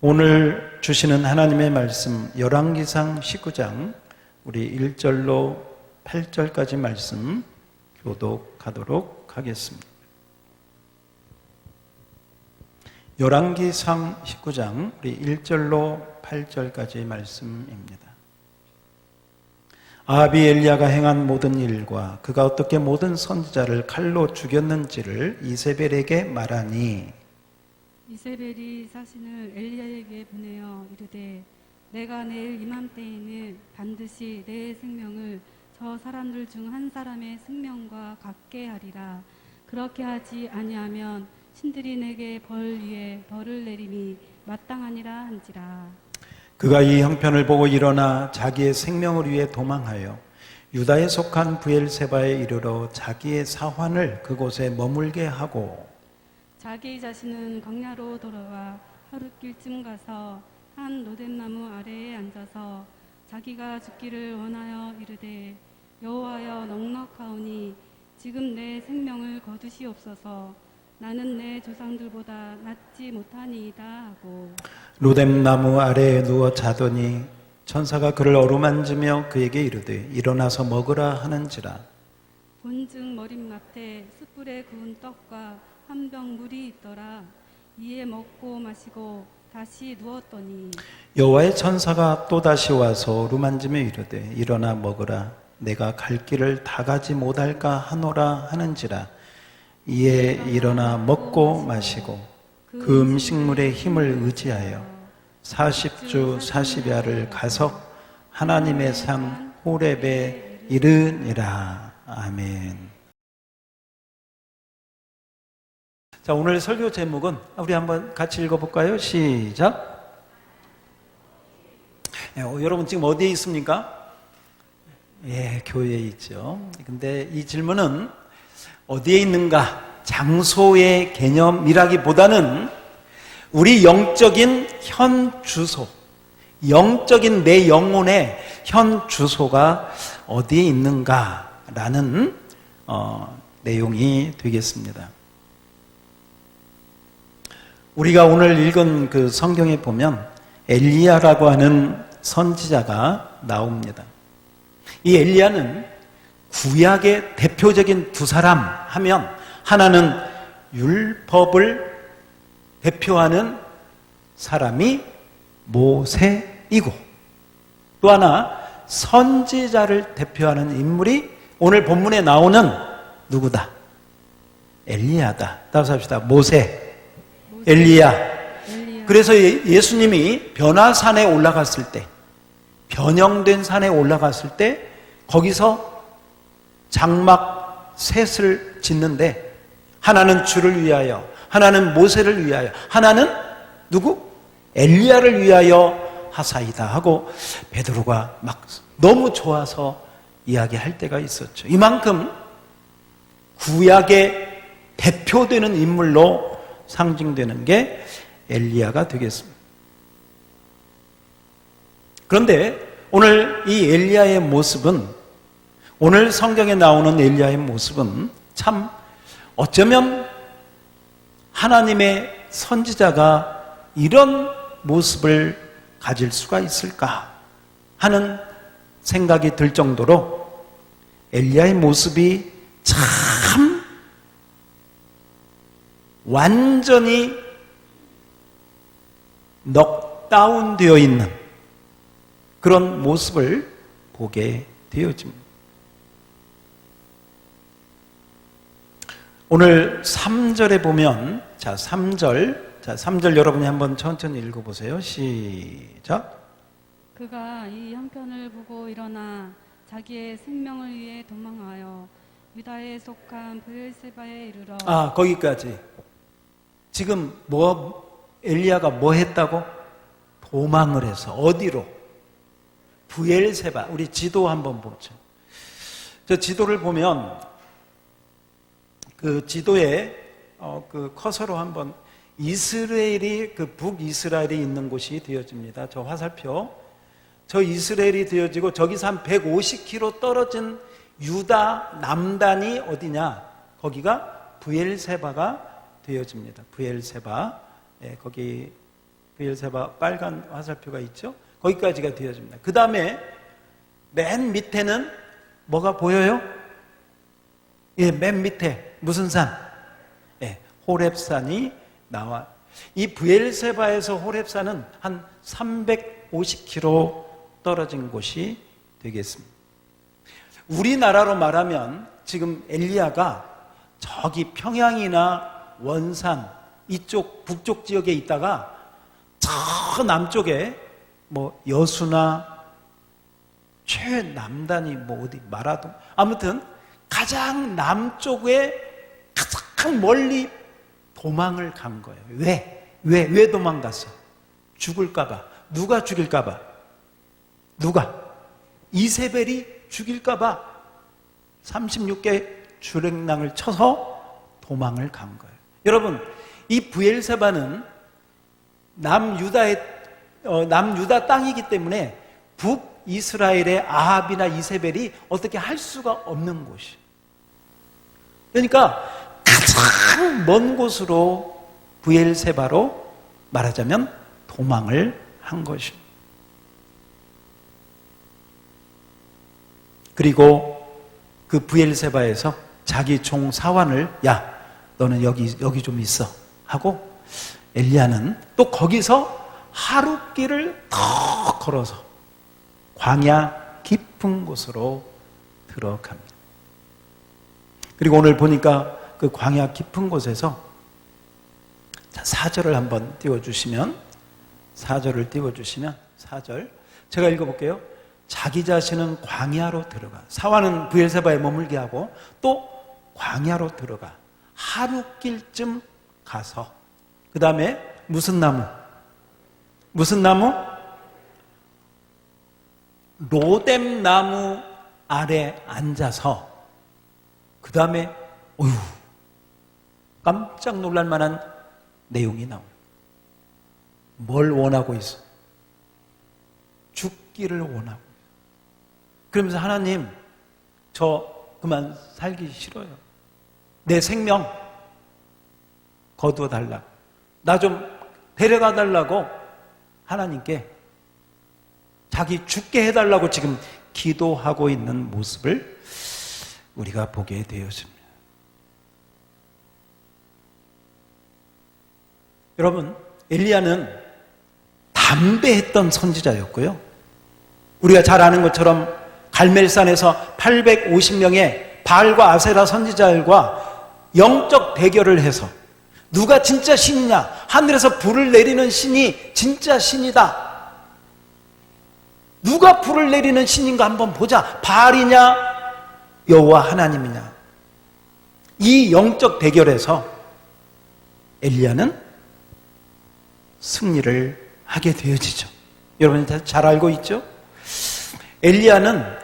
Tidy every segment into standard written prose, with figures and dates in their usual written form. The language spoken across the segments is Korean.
오늘 주시는 하나님의 말씀 열왕기상 19장 우리 1절로 8절까지 말씀 교독하도록 하겠습니다. 열왕기상 19장 우리 1절로 8절까지 말씀입니다. 아합이 엘리야가 행한 모든 일과 그가 어떻게 모든 선지자를 칼로 죽였는지를 이세벨에게 말하니 이세벨이 사신을 엘리야에게 보내어 이르되 내가 내일 이맘때에는 반드시 내 생명을 저 사람들 중 한 사람의 생명과 같게 하리라. 그렇게 하지 아니하면 신들이 내게 벌 위에 벌을 내림이 마땅하니라 한지라. 그가 이 형편을 보고 일어나 자기의 생명을 위해 도망하여 유다에 속한 브엘세바에 이르러 자기의 사환을 그곳에 머물게 하고 자기 자신은 광야로 돌아와 하룻길쯤 가서 한 로뎀나무 아래에 앉아서 자기가 죽기를 원하여 이르되 여호와여 넉넉하오니 지금 내 생명을 거두시옵소서. 나는 내 조상들보다 낫지 못하니이다 하고 로뎀나무 아래에 누워 자더니 천사가 그를 어루만지며 그에게 이르되 일어나서 먹으라 하는지라. 본즉 머릿맡에 숯불에 구운 떡과 한 병 물이 있더라. 이에 먹고 마시고 다시 누웠더니 여호와의 천사가 또다시 와서 어루만지며 이르되 일어나 먹으라. 내가 갈 길을 다 가지 못할까 하노라 하는지라. 이에 일어나 먹고 마시고 그 음식물의 힘을 의지하여 40주 40야를 가서 하나님의 산 호렙에 이르니라. 아멘. 자, 오늘 설교 제목은 우리 한번 같이 읽어볼까요? 시작. 여러분 지금 어디에 있습니까? 예, 교회에 있죠. 근데 이 질문은 어디에 있는가? 장소의 개념이라기보다는 우리 영적인 현 주소, 영적인 내 영혼의 현 주소가 어디에 있는가라는 내용이 되겠습니다. 우리가 오늘 읽은 그 성경에 보면 엘리야라고 하는 선지자가 나옵니다. 이 엘리야는 구약의 대표적인 두 사람 하면 하나는 율법을 대표하는 사람이 모세이고 또 하나 선지자를 대표하는 인물이 오늘 본문에 나오는 누구다? 엘리야다. 따라서 합시다. 모세, 엘리야. 그래서 예수님이 변화산에 올라갔을 때, 변형된 산에 올라갔을 때 거기서 장막 셋을 짓는데 하나는 주를 위하여, 하나는 모세를 위하여, 하나는 누구? 엘리야를 위하여 하사이다 하고 베드로가 막 너무 좋아서 이야기할 때가 있었죠. 이만큼 구약의 대표되는 인물로 상징되는 게 엘리야가 되겠습니다. 그런데 오늘 이 엘리야의 모습은, 오늘 성경에 나오는 엘리야의 모습은 참 어쩌면 하나님의 선지자가 이런 모습을 가질 수가 있을까 하는 생각이 들 정도로 엘리야의 모습이 참 완전히 넉다운되어 있는 그런 모습을 보게 되어집니다. 오늘 3절에 보면, 3절 여러분이 한번 천천히 읽어보세요. 시작. 그가 이 형편을 보고 일어나 자기의 생명을 위해 도망하여 유다에 속한 브엘세바에 이르러. 거기까지. 지금 엘리야가 뭐 했다고? 도망을 해서 어디로? 브엘세바. 우리 지도 한번 보죠. 저 지도를 보면 그 지도에 그 커서로 한번 이스라엘이, 그 북이스라엘이 있는 곳이 되어집니다. 저 화살표. 저 이스라엘이 되어지고 저기서 한 150km 떨어진 유다 남단이 어디냐? 거기가 브엘세바가 되어집니다. 브엘세바. 거기 브엘세바 빨간 화살표가 있죠? 거기까지가 되어집니다. 그 다음에 맨 밑에는 뭐가 보여요? 예, 맨 밑에 무슨 산? 예, 호렙산이 나와. 이 브엘세바에서 호렙산은 한 350km 떨어진 곳이 되겠습니다. 우리나라로 말하면 지금 엘리야가 저기 평양이나 원산 이쪽 북쪽 지역에 있다가 저 남쪽에 뭐 여수나 최남단이 뭐 어디 마라동 아무튼 가장 남쪽에 가장 멀리 도망을 간 거예요. 왜 도망갔어? 죽을까봐. 누가 죽일까봐? 누가? 이세벨이 죽일까봐 36개 주랭랑을 쳐서 도망을 간 거예요. 여러분, 이 브엘세바는 남유다 땅이기 때문에 북이스라엘의 아합이나 이세벨이 어떻게 할 수가 없는 곳이에요. 그러니까 가장 먼 곳으로 브엘세바로 말하자면 도망을 한 것입니다. 그리고 그 브엘세바에서 자기 종 사환을 야 너는 여기 좀 있어 하고 엘리야는 또 거기서 하룻길을 더 걸어서 광야 깊은 곳으로 들어갑니다. 그리고 오늘 보니까 그 광야 깊은 곳에서 4절을 한번 띄워주시면 4절 제가 읽어볼게요. 자기 자신은 광야로 들어가 사환은 브엘세바에 머물게 하고 또 광야로 들어가 하룻길쯤 가서 그 다음에 무슨 나무? 로뎀 나무 아래 앉아서 그 다음에 어휴 깜짝 놀랄 만한 내용이 나옵니다. 뭘 원하고 있어? 죽기를 원하고 있어. 그러면서 하나님 저 그만 살기 싫어요. 내 생명 거두어 달라. 나 좀 데려가 달라고 하나님께 자기 죽게 해달라고 지금 기도하고 있는 모습을 우리가 보게 되었습니다. 여러분, 엘리야는 담대했던 선지자였고요. 우리가 잘 아는 것처럼 갈멜산에서 850명의 바알과 아세라 선지자들과 영적 대결을 해서 누가 진짜 신이냐, 하늘에서 불을 내리는 신이 진짜 신이다, 누가 불을 내리는 신인가 한번 보자, 바알이냐 여호와 하나님이냐, 이 영적 대결에서 엘리야는 승리를 하게 되어지죠. 여러분이 다 잘 알고 있죠? 엘리야는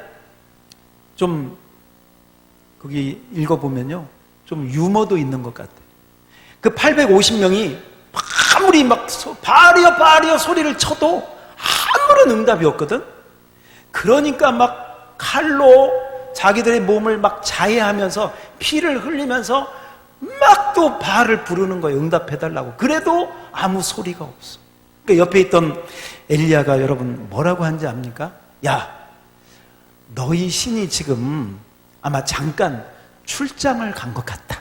좀 거기 읽어보면요 좀 유머도 있는 것 같아요. 그 850명이 아무리 막 바알이여 소리를 쳐도 아무런 응답이 없거든. 그러니까 막 칼로 자기들의 몸을 막 자해하면서 피를 흘리면서 막 또 바알을 부르는 거예요. 응답해달라고. 그래도 아무 소리가 없어. 그러니까 옆에 있던 엘리야가 여러분 뭐라고 하는지 압니까? 야, 너희 신이 지금 아마 잠깐 출장을 간 것 같다.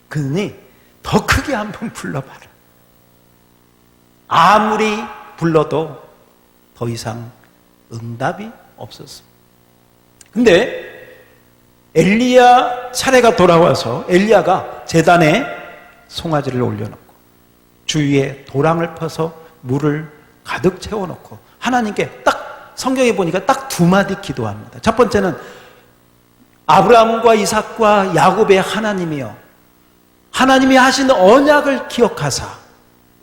그러니 더 크게 한번 불러봐라. 아무리 불러도 더 이상 응답이 없었습니다. 근데 엘리야 차례가 돌아와서 엘리야가 제단에 송아지를 올려놓고 주위에 도랑을 퍼서 물을 가득 채워놓고 하나님께 딱 성경에 보니까 딱 두 마디 기도합니다. 첫 번째는 아브라함과 이삭과 야곱의 하나님이여, 하나님이 하신 언약을 기억하사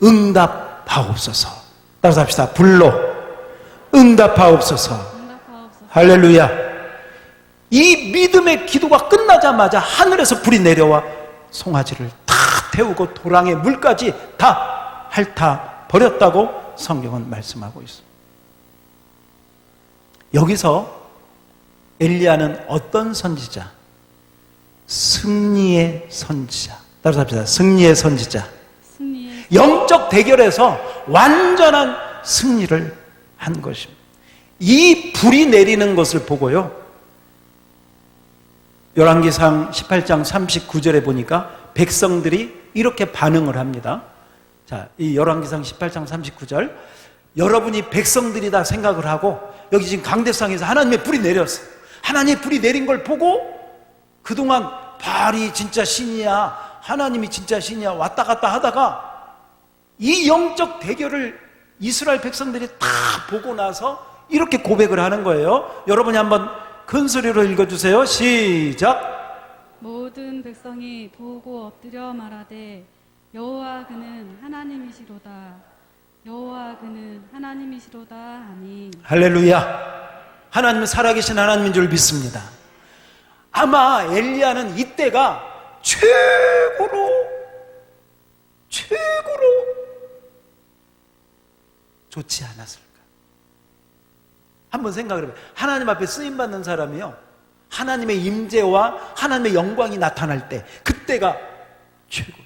응답하옵소서. 따라서 합시다. 불로 응답하옵소서. 할렐루야. 이 믿음의 기도가 끝나자마자 하늘에서 불이 내려와 송아지를 다 태우고 도랑의 물까지 다 핥아 버렸다고 성경은 말씀하고 있습니다. 여기서 엘리야는 어떤 선지자? 승리의 선지자. 따라서 합시다. 승리의 선지자. 영적 대결에서 완전한 승리를 한 것입니다. 이 불이 내리는 것을 보고요, 열왕기상 18장 39절에 보니까 백성들이 이렇게 반응을 합니다. 자, 이 열왕기상 18장 39절, 여러분이 백성들이다 생각을 하고, 여기 지금 강대상에서 하나님의 불이 내렸어요. 하나님의 불이 내린 걸 보고 그동안 바알이 진짜 신이야, 하나님이 진짜 신이야 왔다 갔다 하다가 이 영적 대결을 이스라엘 백성들이 다 보고 나서 이렇게 고백을 하는 거예요. 여러분이 한번 큰 소리로 읽어주세요. 시작. 모든 백성이 보고 엎드려 말하되 여호와 그는 하나님이시로다. 여호와 그는 하나님이시로다 하니. 할렐루야. 하나님은 살아계신 하나님인 줄 믿습니다. 아마 엘리야는 이때가 최고로 좋지 않았을까. 한번 생각을 해봐요. 하나님 앞에 쓰임받는 사람이요, 하나님의 임재와 하나님의 영광이 나타날 때 그때가 최고죠.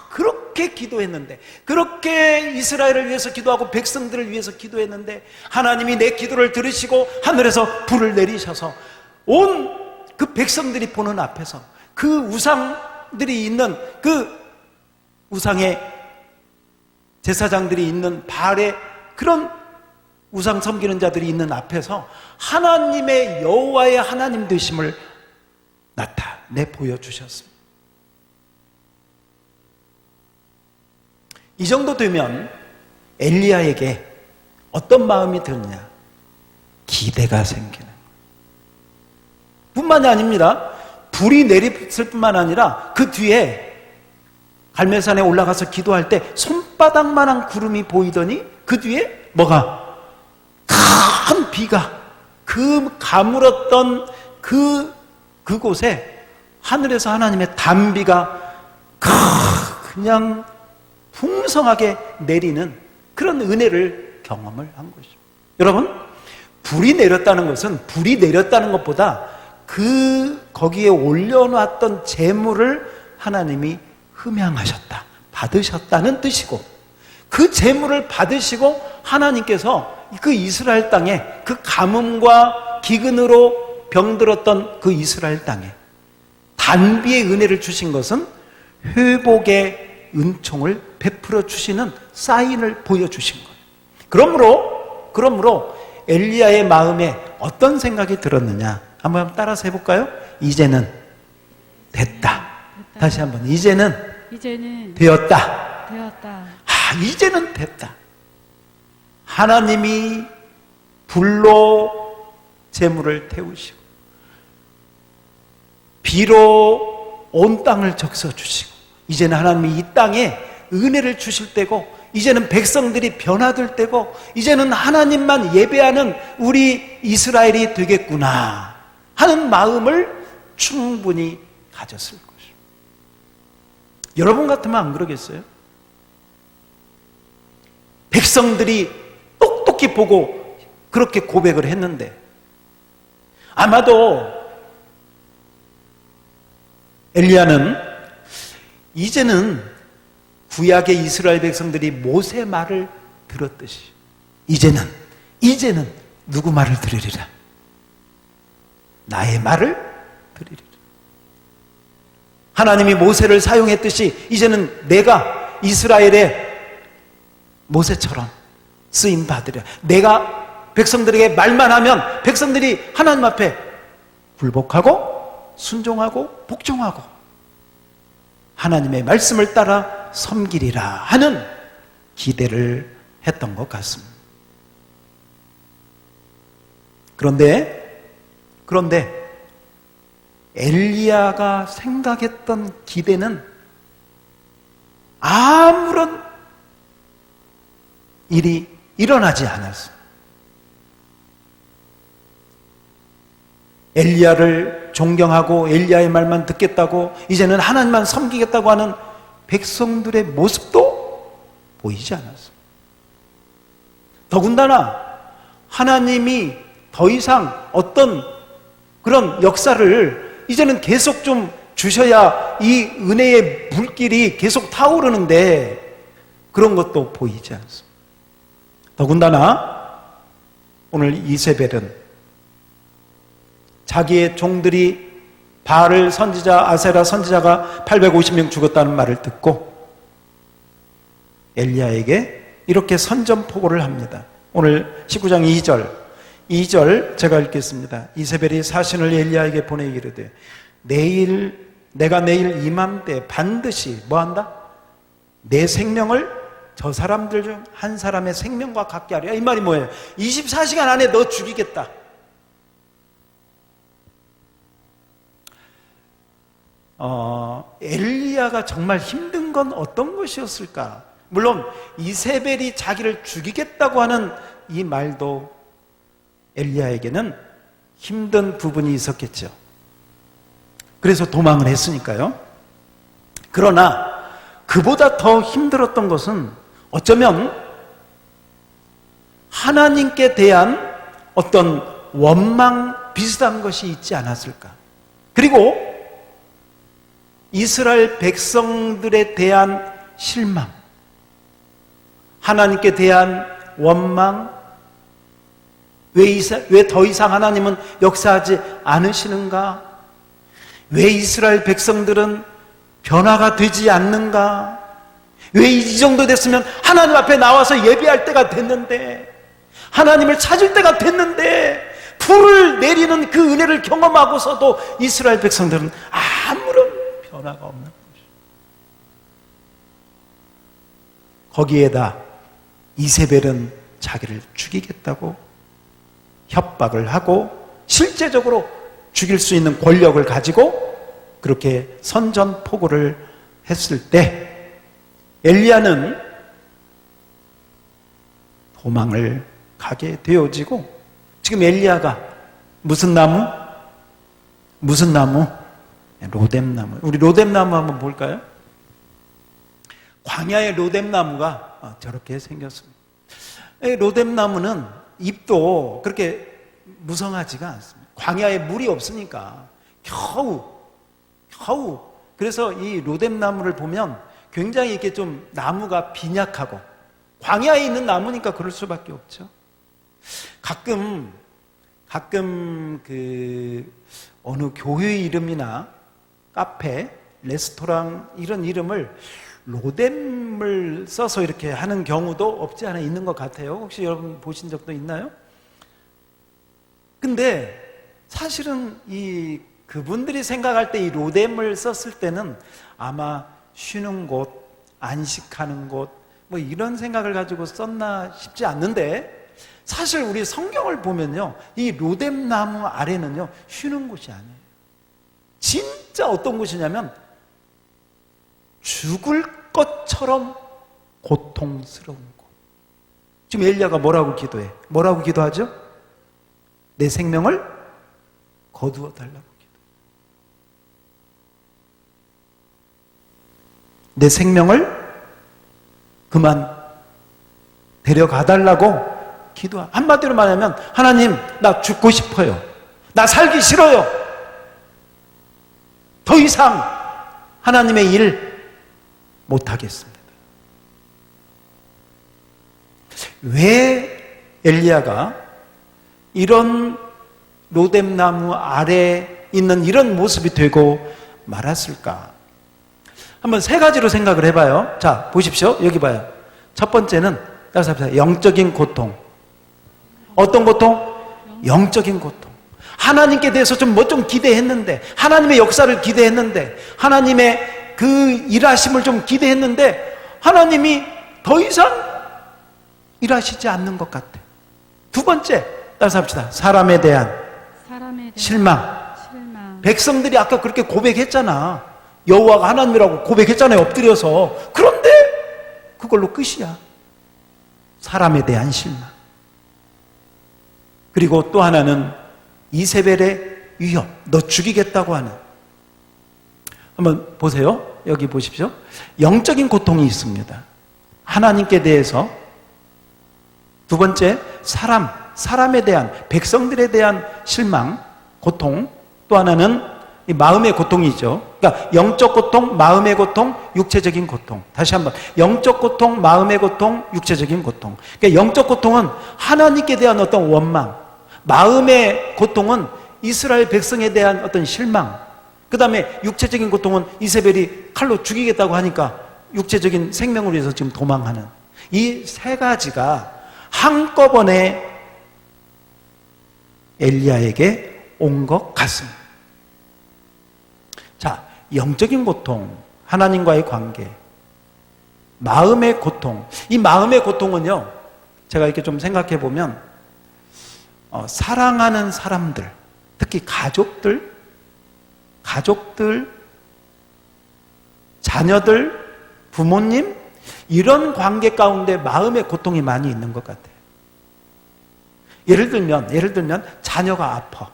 그렇게 기도했는데, 그렇게 이스라엘을 위해서 기도하고 백성들을 위해서 기도했는데 하나님이 내 기도를 들으시고 하늘에서 불을 내리셔서 온 그 백성들이 보는 앞에서 그 우상들이 있는, 그 우상의 제사장들이 있는 바알의 그런 우상 섬기는 자들이 있는 앞에서 하나님의 여호와의 하나님 되심을 나타내 보여주셨습니다. 이 정도 되면 엘리야에게 어떤 마음이 드느냐? 기대가 생기는 뿐만이 아닙니다. 불이 내렸을 뿐만 아니라 그 뒤에 갈멜산에 올라가서 기도할 때 손바닥만한 구름이 보이더니 그 뒤에 뭐가? 큰 비가, 그 가물었던 그곳에 하늘에서 하나님의 단비가 그냥 풍성하게 내리는 그런 은혜를 경험을 한 것입니다. 여러분, 불이 내렸다는 것은, 불이 내렸다는 것보다 거기에 올려놨던 재물을 하나님이 흠양하셨다, 받으셨다는 뜻이고, 그 재물을 받으시고 하나님께서 그 이스라엘 땅에, 그 가뭄과 기근으로 병들었던 그 이스라엘 땅에 단비의 은혜를 주신 것은 회복의 은총을 베풀어 주시는 사인을 보여주신 거예요. 그러므로 엘리야의 마음에 어떤 생각이 들었느냐, 한번 따라서 해볼까요? 이제는 됐다. 다시 한번, 이제는 되었다. 이제는 됐다. 하나님이 불로 재물을 태우시고 비로 온 땅을 적셔주시고, 이제는 하나님이 이 땅에 은혜를 주실 때고, 이제는 백성들이 변화될 때고, 이제는 하나님만 예배하는 우리 이스라엘이 되겠구나 하는 마음을 충분히 가졌을 것입니다. 여러분 같으면 안 그러겠어요? 백성들이 똑똑히 보고 그렇게 고백을 했는데, 아마도 엘리야는 이제는 구약의 이스라엘 백성들이 모세 말을 들었듯이 이제는 누구 말을 들으리라? 나의 말을 들으리라. 하나님이 모세를 사용했듯이 이제는 내가 이스라엘의 모세처럼 쓰임 받으려. 내가 백성들에게 말만 하면 백성들이 하나님 앞에 굴복하고 순종하고 복종하고 하나님의 말씀을 따라 섬기리라 하는 기대를 했던 것 같습니다. 그런데 엘리야가 생각했던 기대는 아무런 일이 일어나지 않았습니다. 엘리야를 존경하고 엘리야의 말만 듣겠다고, 이제는 하나님만 섬기겠다고 하는 백성들의 모습도 보이지 않았습니다. 더군다나 하나님이 더 이상 어떤 그런 역사를 이제는 계속 좀 주셔야 이 은혜의 물길이 계속 타오르는데, 그런 것도 보이지 않습니다. 더군다나 오늘 이세벨은 자기의 종들이 바알 선지자, 아세라 선지자가 850명 죽었다는 말을 듣고 엘리야에게 이렇게 선전포고를 합니다. 오늘 19장 2절 제가 읽겠습니다. 이세벨이 사신을 엘리야에게 보내 이르되 내가 내일 이맘때 반드시 뭐한다? 내 생명을 저 사람들 중 한 사람의 생명과 같게 하려. 이 말이 뭐예요? 24시간 안에 너 죽이겠다. 엘리야가 정말 힘든 건 어떤 것이었을까? 물론 이세벨이 자기를 죽이겠다고 하는 이 말도 엘리야에게는 힘든 부분이 있었겠죠. 그래서 도망을 했으니까요. 그러나 그보다 더 힘들었던 것은 어쩌면 하나님께 대한 어떤 원망 비슷한 것이 있지 않았을까. 그리고 이스라엘 백성들에 대한 실망, 하나님께 대한 원망, 왜 더 이상 하나님은 역사하지 않으시는가? 왜 이스라엘 백성들은 변화가 되지 않는가? 왜 이 정도 됐으면 하나님 앞에 나와서 예배할 때가 됐는데, 하나님을 찾을 때가 됐는데, 불을 내리는 그 은혜를 경험하고서도 이스라엘 백성들은 아무런 변화가 없는 것이죠. 거기에다 이세벨은 자기를 죽이겠다고 협박을 하고 실제적으로 죽일 수 있는 권력을 가지고 그렇게 선전포고를 했을 때 엘리야는 도망을 가게 되어지고, 지금 엘리야가 무슨 나무? 로뎀나무. 우리 로뎀나무 한번 볼까요? 광야의 로뎀나무가 저렇게 생겼습니다. 로뎀나무는 잎도 그렇게 무성하지가 않습니다. 광야에 물이 없으니까 겨우 그래서 이 로뎀나무를 보면 굉장히 이렇게 좀 나무가 빈약하고, 광야에 있는 나무니까 그럴 수밖에 없죠. 가끔 그 어느 교회 이름이나 카페, 레스토랑 이런 이름을 로뎀을 써서 이렇게 하는 경우도 없지 않아 있는 것 같아요. 혹시 여러분 보신 적도 있나요? 근데 사실은 그분들이 생각할 때 이 로뎀을 썼을 때는 아마 쉬는 곳, 안식하는 곳, 뭐 이런 생각을 가지고 썼나 싶지 않는데, 사실 우리 성경을 보면요, 이 로뎀나무 아래는요 쉬는 곳이 아니에요. 진짜 어떤 곳이냐면 죽을 것처럼 고통스러운 곳. 지금 엘리야가 뭐라고 기도해? 뭐라고 기도하죠? 내 생명을 거두어 달라고 기도. 내 생명을 그만 데려가 달라고 기도하. 한마디로 말하면 하나님, 나 죽고 싶어요. 나 살기 싫어요. 더 이상 하나님의 일 못하겠습니다. 왜 엘리야가 이런 로뎀나무 아래 있는 이런 모습이 되고 말았을까? 한번 세 가지로 생각을 해봐요. 자, 보십시오. 여기 봐요. 첫 번째는 영적인 고통. 어떤 고통? 영적인 고통. 하나님께 대해서 좀 기대했는데, 하나님의 역사를 기대했는데, 하나님의 그 일하심을 좀 기대했는데 하나님이 더 이상 일하시지 않는 것 같아. 두 번째, 따라서 합시다. 사람에 대한 실망. 백성들이 아까 그렇게 고백했잖아. 여호와가 하나님이라고 고백했잖아요, 엎드려서. 그런데 그걸로 끝이야. 사람에 대한 실망. 그리고 또 하나는 이세벨의 위협, 너 죽이겠다고 하는. 한번 보세요. 여기 보십시오. 영적인 고통이 있습니다. 하나님께 대해서. 두 번째, 사람에 대한, 백성들에 대한 실망, 고통. 또 하나는 이 마음의 고통이죠. 그러니까 영적 고통, 마음의 고통, 육체적인 고통. 다시 한번 영적 고통, 마음의 고통, 육체적인 고통. 그러니까 영적 고통은 하나님께 대한 어떤 원망, 마음의 고통은 이스라엘 백성에 대한 어떤 실망, 그 다음에 육체적인 고통은 이세벨이 칼로 죽이겠다고 하니까 육체적인 생명을 위해서 지금 도망하는 이 세 가지가 한꺼번에 엘리야에게 온 것 같습니다. 자, 영적인 고통, 하나님과의 관계, 마음의 고통. 이 마음의 고통은요, 제가 이렇게 좀 생각해 보면 사랑하는 사람들, 특히 가족들, 자녀들, 부모님, 이런 관계 가운데 마음의 고통이 많이 있는 것 같아요. 예를 들면 자녀가 아파.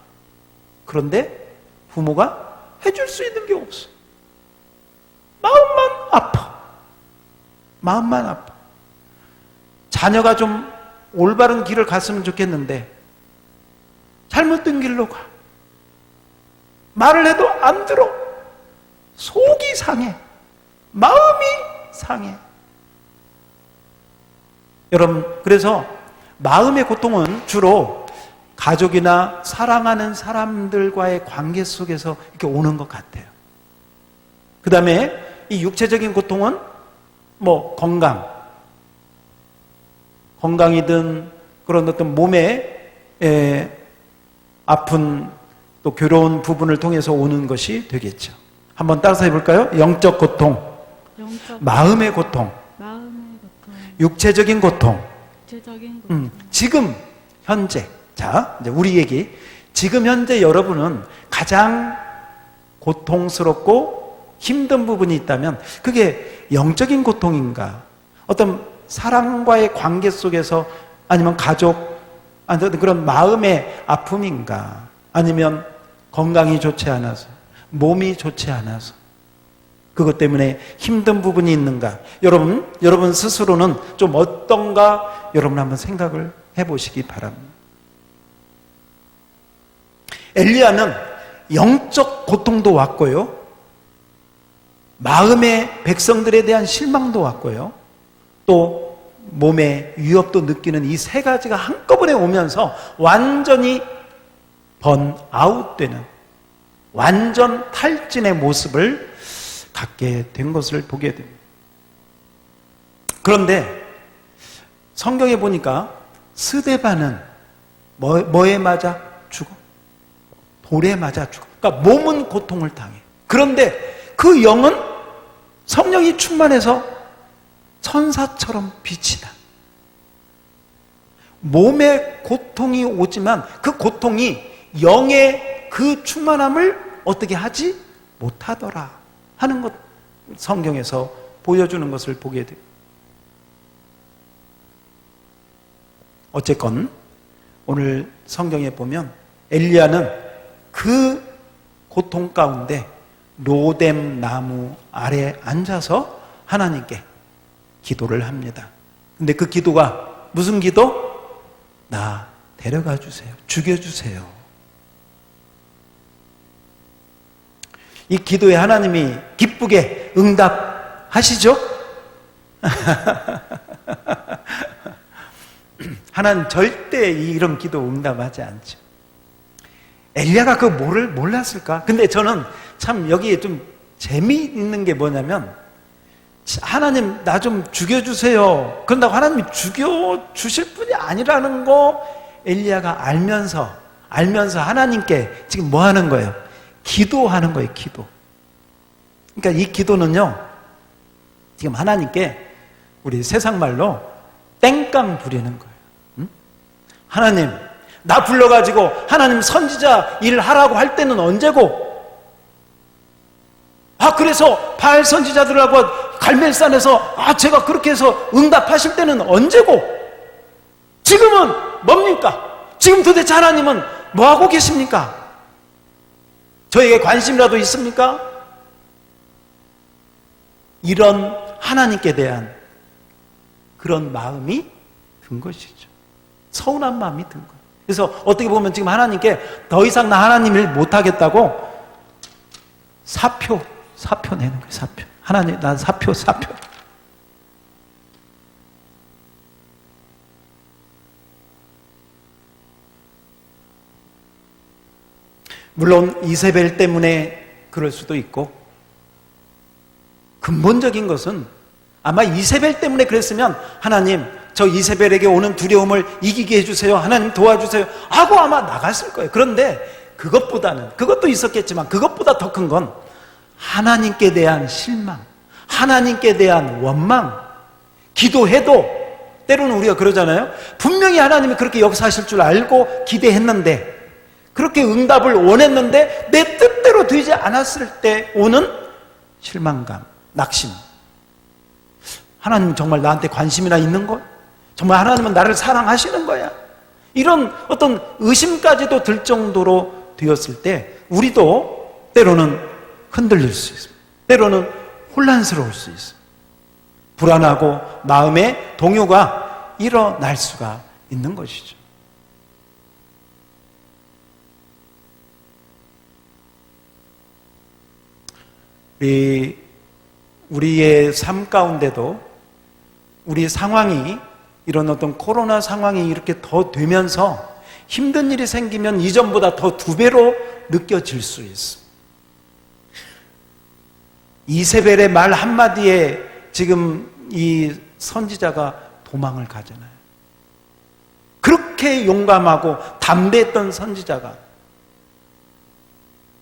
그런데 부모가 해줄 수 있는 게 없어. 마음만 아파. 자녀가 좀 올바른 길을 갔으면 좋겠는데 잘못된 길로 가. 말을 해도 안 들어. 속이 상해. 마음이 상해. 여러분, 그래서 마음의 고통은 주로 가족이나 사랑하는 사람들과의 관계 속에서 이렇게 오는 것 같아요. 그 다음에 이 육체적인 고통은 뭐 건강이든 그런 어떤 몸에 아픈 또 괴로운 부분을 통해서 오는 것이 되겠죠. 한번 따라서 해볼까요? 영적 고통, 마음의 고통, 육체적인 고통. 지금 현재, 자, 이제 우리 얘기. 지금 현재 여러분은 가장 고통스럽고 힘든 부분이 있다면 그게 영적인 고통인가? 어떤 사랑과의 관계 속에서, 아니면 가족, 아니면 그런 마음의 아픔인가? 아니면 건강이 좋지 않아서, 몸이 좋지 않아서 그것 때문에 힘든 부분이 있는가? 여러분 스스로는 좀 어떤가? 여러분 한번 생각을 해보시기 바랍니다. 엘리야는 영적 고통도 왔고요, 마음의 백성들에 대한 실망도 왔고요, 또 몸의 위협도 느끼는 이 세 가지가 한꺼번에 오면서 완전히 번아웃되는, 완전 탈진의 모습을 갖게 된 것을 보게 됩니다. 그런데 성경에 보니까 스데반은 뭐에 맞아 죽어? 돌에 맞아 죽어. 그러니까 몸은 고통을 당해. 그런데 그 영은 성령이 충만해서 천사처럼 빛이 나. 몸에 고통이 오지만 그 고통이 영의 그 충만함을 어떻게 하지 못하더라 하는 것, 성경에서 보여주는 것을 보게 돼요. 어쨌건 오늘 성경에 보면 엘리야는 그 고통 가운데 로뎀 나무 아래 앉아서 하나님께 기도를 합니다. 근데 그 기도가 무슨 기도? 나 데려가 주세요. 죽여주세요. 이 기도에 하나님이 기쁘게 응답하시죠? 하나님 절대 이런 기도 응답하지 않죠. 엘리야가 그 뭐를 몰랐을까? 근데 저는 참 여기에 좀 재미있는 게 뭐냐면, 하나님 나 좀 죽여주세요. 그런다고 하나님이 죽여주실 분이 아니라는 거 엘리야가 알면서 하나님께 지금 뭐 하는 거예요? 기도하는 거예요. 기도. 그러니까 이 기도는요, 지금 하나님께 우리 세상 말로 땡깡 부리는 거예요. 응? 하나님 나 불러가지고 하나님 선지자 일을 하라고 할 때는 언제고? 그래서 바알 선지자들하고 갈멜산에서 제가 그렇게 해서 응답하실 때는 언제고? 지금은 뭡니까? 지금 도대체 하나님은 뭐하고 계십니까? 저에게 관심이라도 있습니까? 이런 하나님께 대한 그런 마음이 든 것이죠. 서운한 마음이 든 거예요. 그래서 어떻게 보면 지금 하나님께 더 이상 나 하나님 일 못하겠다고 사표 사표 내는 거예요. 사표. 하나님, 난 사표. 물론 이세벨 때문에 그럴 수도 있고, 근본적인 것은 아마 이세벨 때문에 그랬으면 하나님, 저 이세벨에게 오는 두려움을 이기게 해주세요. 하나님 도와주세요. 하고 아마 나갔을 거예요. 그런데 그것보다는, 그것도 있었겠지만 그것보다 더 큰 건 하나님께 대한 실망, 하나님께 대한 원망. 기도해도 때로는 우리가 그러잖아요. 분명히 하나님이 그렇게 역사하실 줄 알고 기대했는데, 그렇게 응답을 원했는데 내 뜻대로 되지 않았을 때 오는 실망감, 낙심. 하나님 정말 나한테 관심이나 있는 거? 정말 하나님은 나를 사랑하시는 거야? 이런 어떤 의심까지도 들 정도로 되었을 때 우리도 때로는 흔들릴 수 있습니다. 때로는 혼란스러울 수 있습니다. 불안하고 마음의 동요가 일어날 수가 있는 것이죠. 우리의 삶 가운데도 우리 상황이, 이런 어떤 코로나 상황이 이렇게 더 되면서 힘든 일이 생기면 이전보다 더 2배로 느껴질 수 있습니다. 이세벨의 말 한마디에 지금 이 선지자가 도망을 가잖아요. 그렇게 용감하고 담대했던 선지자가,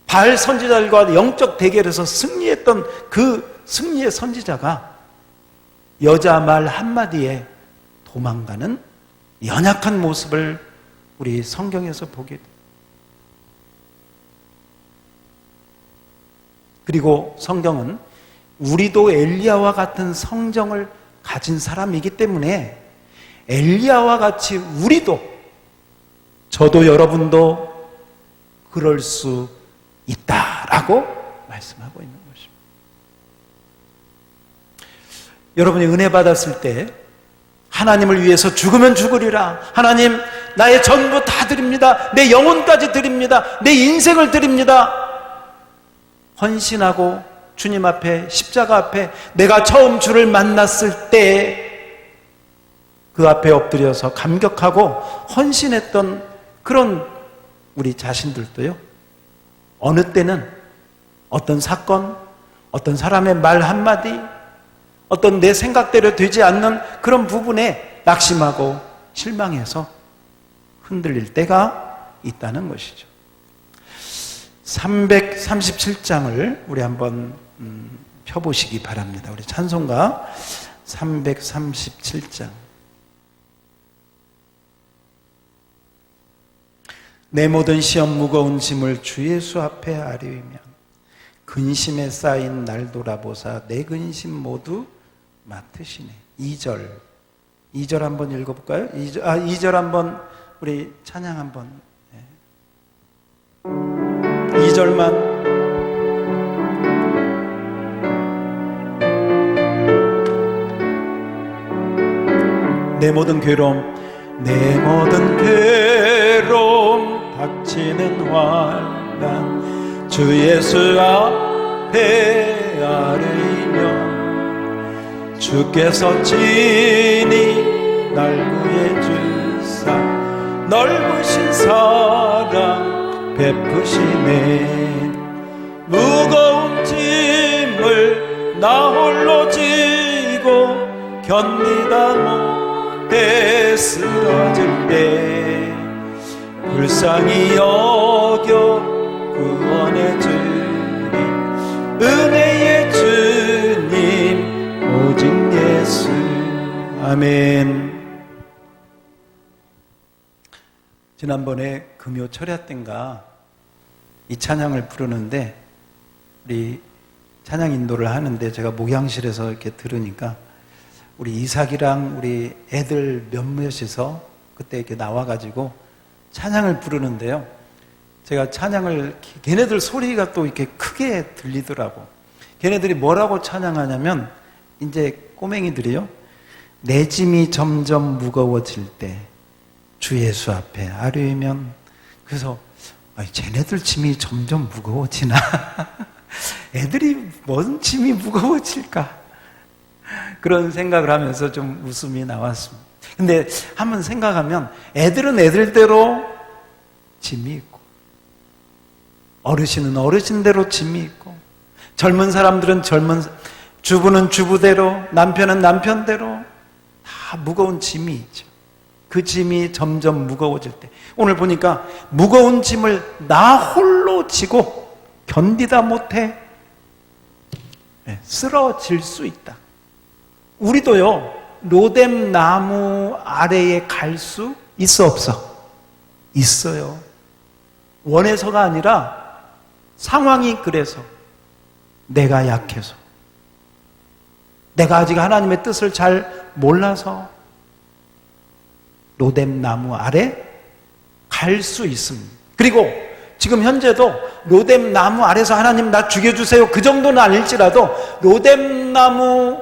바알 선지자들과 영적 대결에서 승리했던 그 승리의 선지자가 여자 말 한마디에 도망가는 연약한 모습을 우리 성경에서 보게 됩니다. 그리고 성경은 우리도 엘리야와 같은 성정을 가진 사람이기 때문에 엘리야와 같이 우리도, 저도 여러분도 그럴 수 있다라고 말씀하고 있는 것입니다. 여러분이 은혜 받았을 때 하나님을 위해서 죽으면 죽으리라, 하나님 나의 전부 다 드립니다, 내 영혼까지 드립니다, 내 인생을 드립니다, 헌신하고 주님 앞에, 십자가 앞에, 내가 처음 주를 만났을 때 그 앞에 엎드려서 감격하고 헌신했던 그런 우리 자신들도요, 어느 때는 어떤 사건, 어떤 사람의 말 한마디, 어떤 내 생각대로 되지 않는 그런 부분에 낙심하고 실망해서 흔들릴 때가 있다는 것이죠. 337장을 우리 한번 펴보시기 바랍니다. 우리 찬송가 337장. 내 모든 시험 무거운 짐을 주 예수 앞에 아뢰며 근심에 쌓인 날 돌아보사 내 근심 모두 맡으시네. 2절 한번 읽어볼까요? 2절 한번 우리 찬양 한번. 2절만. 내 모든 괴로움, 내 모든 괴로움 닥치는 환난 주 예수 앞에 아뢰며 주께서 친히 날 구해 주사 넓으신 사랑 베푸시네. 무거운 짐을 나 홀로 지고 견디다 못해 쓰러질 때 불쌍히 여겨 구원해 주님 은혜의 주님 오직 예수. 아멘. 지난번에 금요 철야 때인가 이 찬양을 부르는데 우리 찬양 인도를 하는데 제가 목양실에서 이렇게 들으니까 우리 이삭이랑 우리 애들 몇몇이서 그때 이렇게 나와가지고 찬양을 부르는데요. 제가 찬양을, 걔네들 소리가 또 이렇게 크게 들리더라고. 걔네들이 뭐라고 찬양하냐면, 이제 꼬맹이들이요, 내 짐이 점점 무거워질 때 주 예수 앞에 아뢰면, 그래서 쟤네들 짐이 점점 무거워지나 애들이 뭔 짐이 무거워질까? 그런 생각을 하면서 좀 웃음이 나왔습니다. 근데 한번 생각하면 애들은 애들대로 짐이 있고, 어르신은 어르신대로 짐이 있고, 젊은 사람들은 주부는 주부대로, 남편은 남편대로 다 무거운 짐이 있죠. 그 짐이 점점 무거워질 때, 오늘 보니까 무거운 짐을 나 홀로 지고 견디다 못해 쓰러질 수 있다. 우리도요, 로뎀 나무 아래에 갈 수 있어 없어? 있어요. 원해서가 아니라 상황이 그래서, 내가 약해서, 내가 아직 하나님의 뜻을 잘 몰라서 로뎀 나무 아래 갈 수 있습니다. 그리고 지금 현재도 로뎀 나무 아래서 하나님 나 죽여주세요, 그 정도는 아닐지라도 로뎀 나무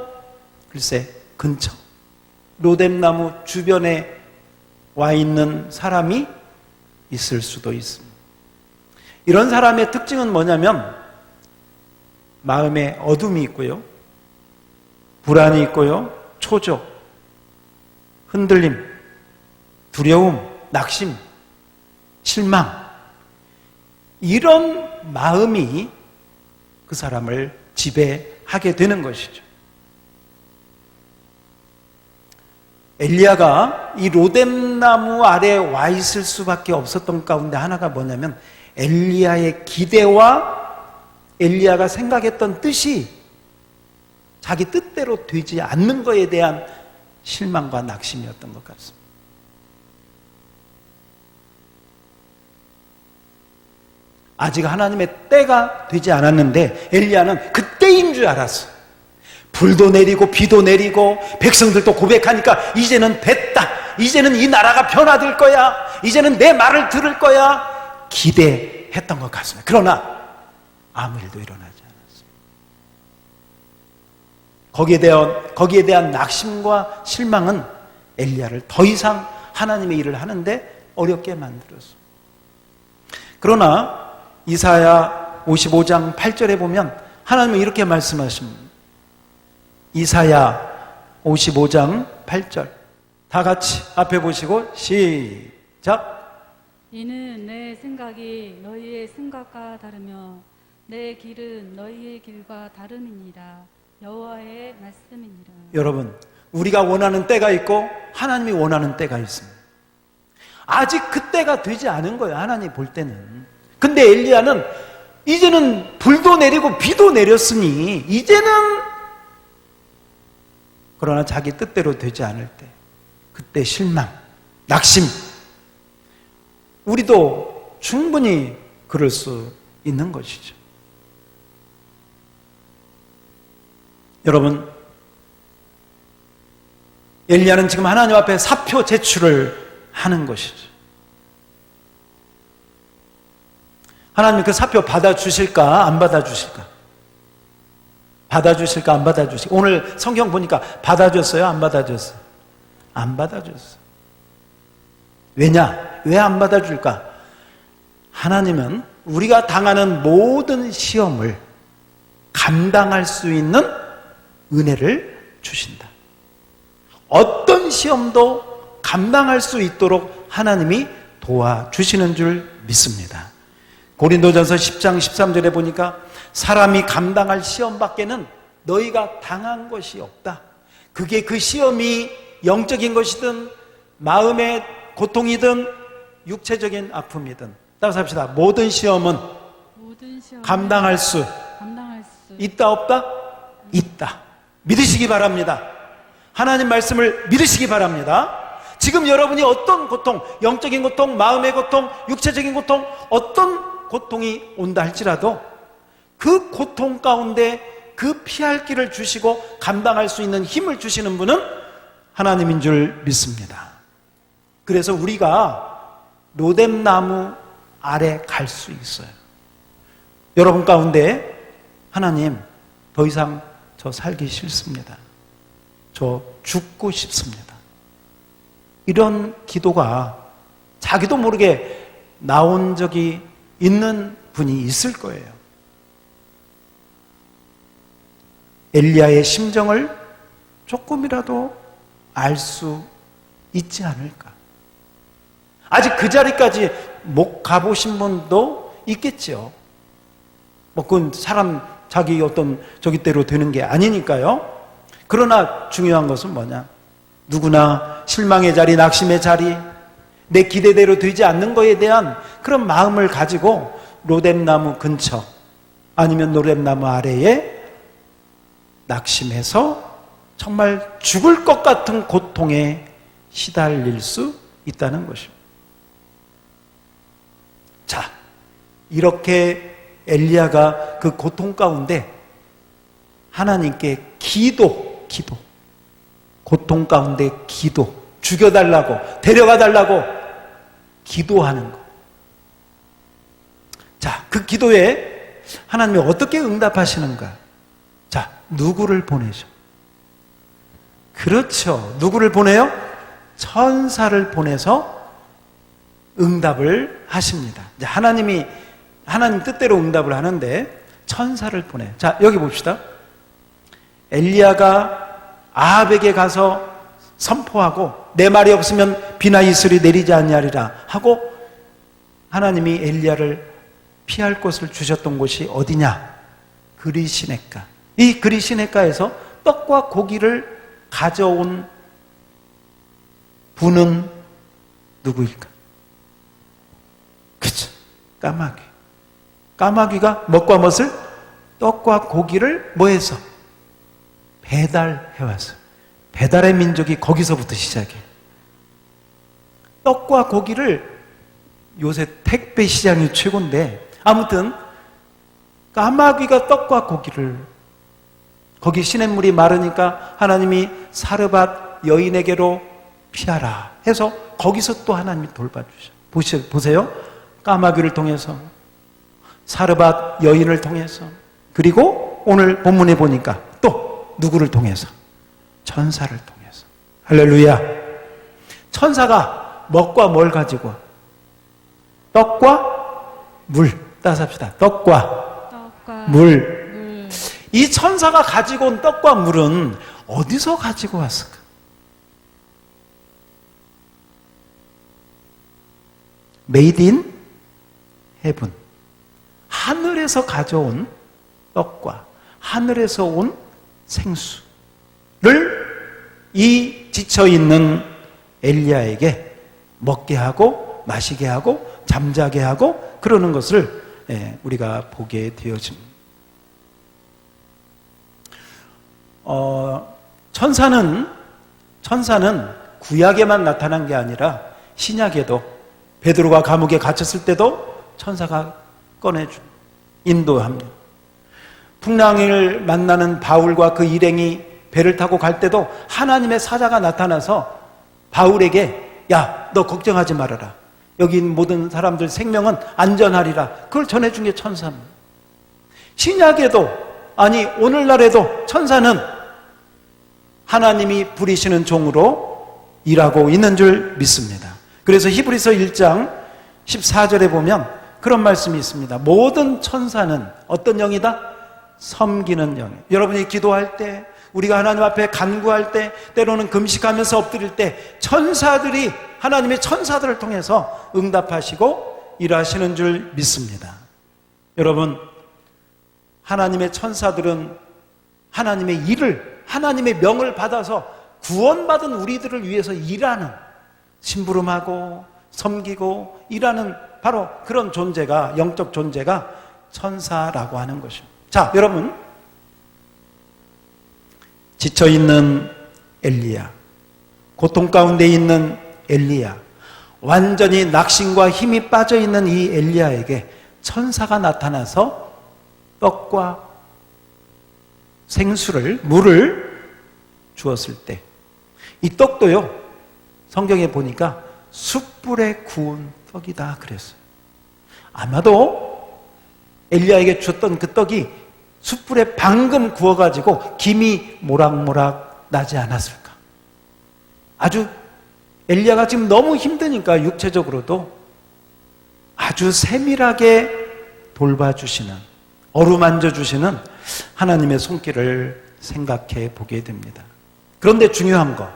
글쎄 근처, 로뎀 나무 주변에 와 있는 사람이 있을 수도 있습니다. 이런 사람의 특징은 뭐냐면 마음에 어둠이 있고요, 불안이 있고요, 초조, 흔들림, 두려움, 낙심, 실망, 이런 마음이 그 사람을 지배하게 되는 것이죠. 엘리야가 이 로뎀 나무 아래 와 있을 수밖에 없었던 가운데 하나가 뭐냐면, 엘리야의 기대와 엘리야가 생각했던 뜻이 자기 뜻대로 되지 않는 것에 대한 실망과 낙심이었던 것 같습니다. 아직 하나님의 때가 되지 않았는데 엘리야는 그 때인 줄 알았어요. 불도 내리고 비도 내리고 백성들도 고백하니까 이제는 됐다, 이제는 이 나라가 변화될 거야, 이제는 내 말을 들을 거야, 기대했던 것 같습니다. 그러나 아무 일도 일어나지 않았습니다. 거기에 대한 낙심과 실망은 엘리야를 더 이상 하나님의 일을 하는데 어렵게 만들었습니다. 그러나 이사야 55장 8절에 보면 하나님은 이렇게 말씀하십니다. 이사야 55장 8절, 다 같이 앞에 보시고 시작. 이는 내 생각이 너희의 생각과 다르며 내 길은 너희의 길과 다름이니라. 여호와의 말씀이니라. 여러분, 우리가 원하는 때가 있고 하나님이 원하는 때가 있습니다. 아직 그 때가 되지 않은 거예요, 하나님 볼 때는. 근데 엘리야는 이제는 불도 내리고 비도 내렸으니 이제는, 그러나 자기 뜻대로 되지 않을 때, 그때 실망, 낙심. 우리도 충분히 그럴 수 있는 것이죠. 여러분, 엘리야는 지금 하나님 앞에 사표 제출을 하는 것이죠. 하나님 그 사표 받아주실까 안 받아주실까? 받아주실까 안 받아주실까? 오늘 성경 보니까 받아줬어요, 안 받아줬어요? 안 받아줬어요. 왜냐? 왜 안 받아줄까? 하나님은 우리가 당하는 모든 시험을 감당할 수 있는 은혜를 주신다. 어떤 시험도 감당할 수 있도록 하나님이 도와주시는 줄 믿습니다. 고린도전서 10장 13절에 보니까 사람이 감당할 시험밖에는 너희가 당한 것이 없다. 그게 그 시험이 영적인 것이든 마음의 고통이든 육체적인 아픔이든, 따라서 합시다. 모든 시험은 감당할 수 있다 없다? 있다. 믿으시기 바랍니다. 하나님 말씀을 믿으시기 바랍니다. 지금 여러분이 어떤 고통, 영적인 고통, 마음의 고통, 육체적인 고통, 어떤 고통이 온다 할지라도 그 고통 가운데 그 피할 길을 주시고 감당할 수 있는 힘을 주시는 분은 하나님인 줄 믿습니다. 그래서 우리가 로뎀 나무 아래 갈 수 있어요. 여러분 가운데 하나님, 더 이상 저 살기 싫습니다, 저 죽고 싶습니다, 이런 기도가 자기도 모르게 나온 적이 있는 분이 있을 거예요. 엘리야의 심정을 조금이라도 알 수 있지 않을까? 아직 그 자리까지 못 가보신 분도 있겠죠. 뭐 그건 사람 자기 어떤 저기대로 되는 게 아니니까요. 그러나 중요한 것은 뭐냐? 누구나 실망의 자리, 낙심의 자리, 내 기대대로 되지 않는 것에 대한 그런 마음을 가지고 로뎀나무 근처 아니면 로뎀나무 아래에 낙심해서 정말 죽을 것 같은 고통에 시달릴 수 있다는 것입니다. 자, 이렇게 엘리야가 그 고통 가운데 하나님께 기도, 고통 가운데 기도, 죽여달라고, 데려가달라고 기도하는 것. 자, 그 기도에 하나님이 어떻게 응답하시는가? 자, 누구를 보내죠? 그렇죠. 누구를 보내요? 천사를 보내서 응답을 하십니다. 이제 하나님 뜻대로 응답을 하는데 천사를 보내요. 자, 여기 봅시다. 엘리야가 아합에게 가서 선포하고 내 말이 없으면 비나 이슬이 내리지 아니하리라 하고 하나님이 엘리야를 피할 곳을 주셨던 곳이 어디냐? 그리시네가. 이 그리시네가에서 떡과 고기를 가져온 분은 누구일까? 그쵸? 까마귀. 까마귀가 먹과 멋을 떡과 고기를 뭐해서? 배달해왔어요. 배달의 민족이 거기서부터 시작해요. 떡과 고기를 요새 택배 시장이 최고인데 아무튼 까마귀가 떡과 고기를 거기 시냇물이 마르니까 하나님이 사르밧 여인에게로 피하라 해서 거기서 또 하나님이 돌봐주셔. 보세요. 까마귀를 통해서 사르밧 여인을 통해서 그리고 오늘 본문에 보니까 또 누구를 통해서? 천사를 통해서. 할렐루야. 천사가 먹과 뭘 가지고 와? 떡과 물. 따숩시다. 떡과 물. 이 천사가 가지고 온 떡과 물은 어디서 가지고 왔을까? Made in heaven. 하늘에서 가져온 떡과 하늘에서 온 생수를 이 지쳐있는 엘리야에게 먹게 하고 마시게 하고 잠자게 하고 그러는 것을 우리가 보게 되어집니다. 천사는 구약에만 나타난 게 아니라 신약에도 베드로가 감옥에 갇혔을 때도 천사가 꺼내줍니다. 인도합니다. 풍랑을 만나는 바울과 그 일행이 배를 타고 갈 때도 하나님의 사자가 나타나서 바울에게 야, 너 걱정하지 말아라. 여기 모든 사람들 생명은 안전하리라. 그걸 전해준 게 천사입니다. 신약에도 아니 오늘날에도 천사는 하나님이 부리시는 종으로 일하고 있는 줄 믿습니다. 그래서 히브리서 1장 14절에 보면 그런 말씀이 있습니다. 모든 천사는 어떤 영이다? 섬기는 영. 여러분이 기도할 때 우리가 하나님 앞에 간구할 때 때로는 금식하면서 엎드릴 때 천사들이 하나님의 천사들을 통해서 응답하시고 일하시는 줄 믿습니다. 여러분 하나님의 천사들은 하나님의 일을 하나님의 명을 받아서 구원받은 우리들을 위해서 일하는 심부름하고 섬기고 일하는 바로 그런 존재가 영적 존재가 천사라고 하는 것입니다. 자, 여러분 지쳐있는 엘리야, 고통 가운데 있는 엘리야, 완전히 낙심과 힘이 빠져있는 이 엘리야에게 천사가 나타나서 떡과 생수를, 물을 주었을 때 이 떡도요 성경에 보니까 숯불에 구운 떡이다 그랬어요. 아마도 엘리야에게 줬던 그 떡이 숯불에 방금 구워가지고 김이 모락모락 나지 않았을까. 아주 엘리야가 지금 너무 힘드니까 육체적으로도 아주 세밀하게 돌봐주시는, 어루만져 주시는 하나님의 손길을 생각해 보게 됩니다. 그런데 중요한 거,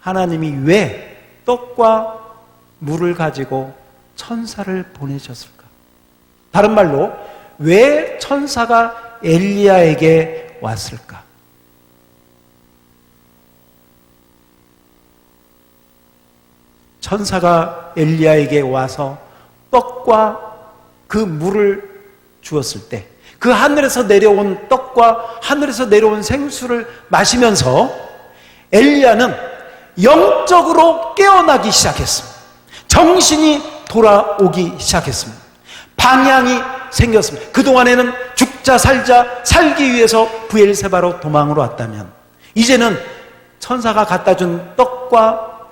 하나님이 왜 떡과 물을 가지고 천사를 보내셨을까? 다른 말로 왜 천사가 엘리야에게 왔을까? 천사가 엘리야에게 와서 떡과 그 물을 주었을 때 그 하늘에서 내려온 떡과 하늘에서 내려온 생수를 마시면서 엘리야는 영적으로 깨어나기 시작했습니다. 정신이 돌아오기 시작했습니다. 방향이 생겼습니다. 그동안에는 죽자 살자 살기 위해서 브엘세바로 도망을 왔다면 이제는 천사가 갖다 준 떡과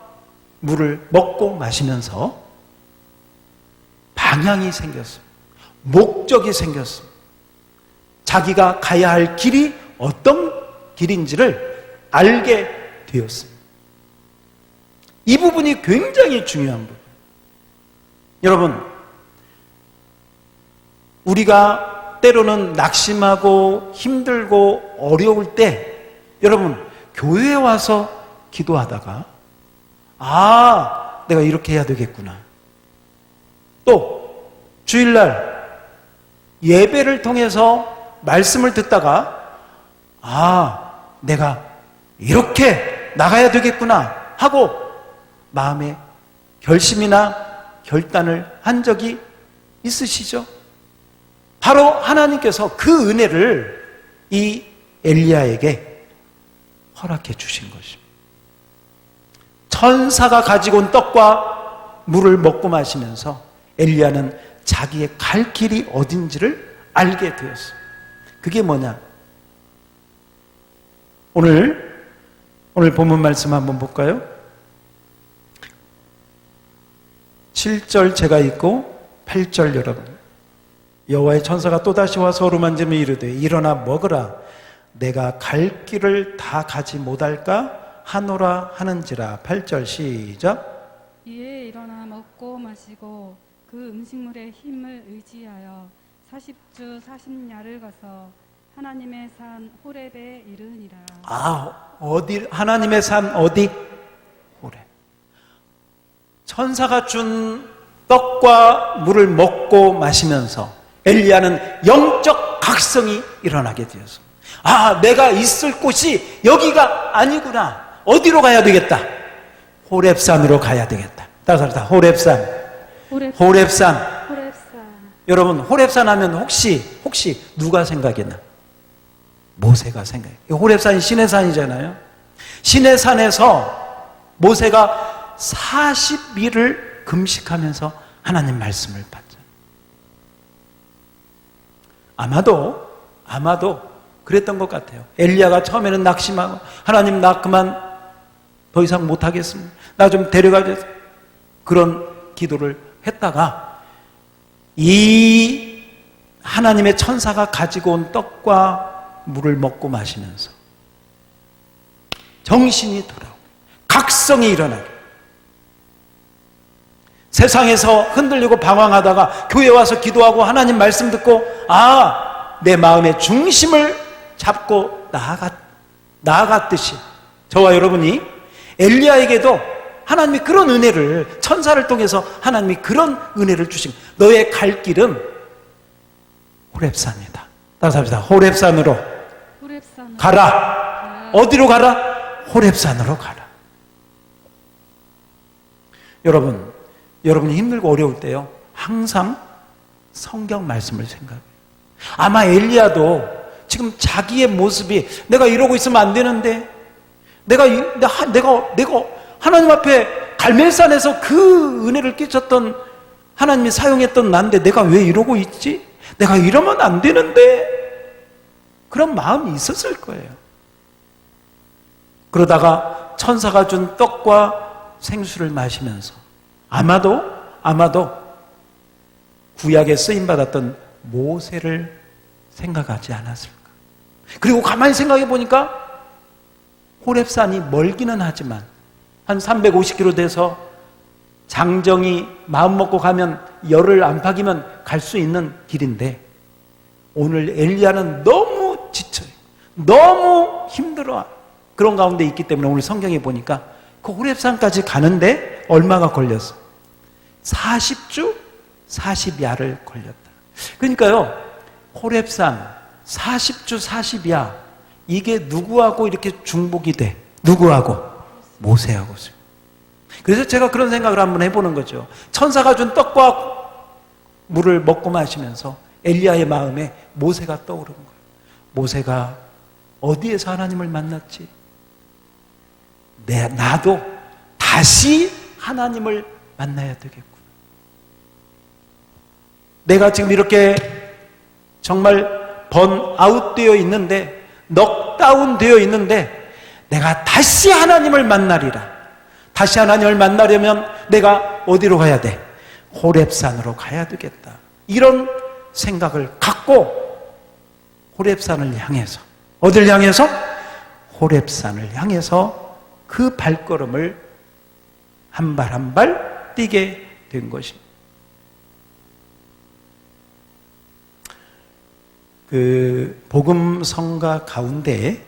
물을 먹고 마시면서 방향이 생겼습니다. 목적이 생겼습니다. 자기가 가야 할 길이 어떤 길인지를 알게 되었습니다. 이 부분이 굉장히 중요한 부분. 여러분, 우리가 때로는 낙심하고 힘들고 어려울 때 여러분 교회에 와서 기도하다가 내가 이렇게 해야 되겠구나. 또 주일날 예배를 통해서 말씀을 듣다가 내가 이렇게 나가야 되겠구나 하고 마음에 결심이나 결단을 한 적이 있으시죠? 바로 하나님께서 그 은혜를 이 엘리야에게 허락해 주신 것입니다. 천사가 가지고 온 떡과 물을 먹고 마시면서 엘리야는 자기의 갈 길이 어딘지를 알게 되었어요. 그게 뭐냐? 오늘 본문 말씀 한번 볼까요? 7절 제가 읽고 8절 여러분. 여호와의 천사가 또다시 와서 어루만지며 이르되 일어나 먹으라. 내가 갈 길을 다 가지 못할까 하노라 하는지라. 8절 시작. 이에 일어나 먹고 마시고 그 음식물의 힘을 의지하여 40주 40야를 가서 하나님의 산 호렙에 이르니라. 어디 하나님의 산 어디? 호렙. 천사가 준 떡과 물을 먹고 마시면서 엘리야는 영적 각성이 일어나게 되었습니다. 내가 있을 곳이 여기가 아니구나. 어디로 가야 되겠다? 호렙산으로 가야 되겠다. 따라서 호렙산. 호렙산. 여러분 호렙산 하면 혹시 누가 생각이 나? 모세가 생각해. 호렙산이 시내산이잖아요. 시내산에서 모세가 40일을 금식하면서 하나님 말씀을 받잖아요. 아마도 그랬던 것 같아요. 엘리야가 처음에는 낙심하고 하나님 나 그만 더 이상 못하겠습니다. 나 좀 데려가 주세요. 그런 기도를 했다가 이 하나님의 천사가 가지고 온 떡과 물을 먹고 마시면서 정신이 돌아오고 각성이 일어나게, 세상에서 흔들리고 방황하다가 교회 와서 기도하고 하나님 말씀 듣고 내 마음의 중심을 잡고 나아갔듯이 저와 여러분이 엘리야에게도 하나님이 그런 은혜를, 천사를 통해서 하나님이 그런 은혜를 주신, 너의 갈 길은 호렙산이다. 따라서 합시다. 호렙산으로 가라. 어디로 가라? 호렙산으로 가라. 여러분이 힘들고 어려울 때요, 항상 성경 말씀을 생각해요. 아마 엘리야도 지금 자기의 모습이 내가 이러고 있으면 안 되는데, 내가 하나님 앞에 갈멜산에서 그 은혜를 끼쳤던 하나님이 사용했던 난데 내가 왜 이러고 있지? 내가 이러면 안 되는데, 그런 마음이 있었을 거예요. 그러다가 천사가 준 떡과 생수를 마시면서 아마도 구약에 쓰임받았던 모세를 생각하지 않았을까. 그리고 가만히 생각해 보니까 호렙산이 멀기는 하지만 한 350km 돼서 장정이 마음 먹고 가면 열흘 안팎이면 갈 수 있는 길인데, 오늘 엘리야는 너무 지쳐요. 너무 힘들어. 그런 가운데 있기 때문에 오늘 성경에 보니까 그 호렙산까지 가는데 얼마가 걸렸어? 40주 40야를 걸렸다. 그러니까요, 호렙산 40주 40야, 이게 누구하고 이렇게 중복이 돼? 누구하고? 모세하고. 그래서 제가 그런 생각을 한번 해보는 거죠. 천사가 준 떡과 물을 먹고 마시면서 엘리야의 마음에 모세가 떠오르는 거예요. 모세가 어디에서 하나님을 만났지? 나도 다시 하나님을 만나야 되겠구나. 내가 지금 이렇게 정말 번아웃 되어 있는데, 넉다운 되어 있는데, 내가 다시 하나님을 만나리라. 다시 하나님을 만나려면 내가 어디로 가야 돼? 호렙산으로 가야 되겠다. 이런 생각을 갖고 호렙산을 향해서, 어딜 향해서? 호렙산을 향해서 그 발걸음을 한 발 한 발 뛰게 된 것입니다. 그 복음성가 가운데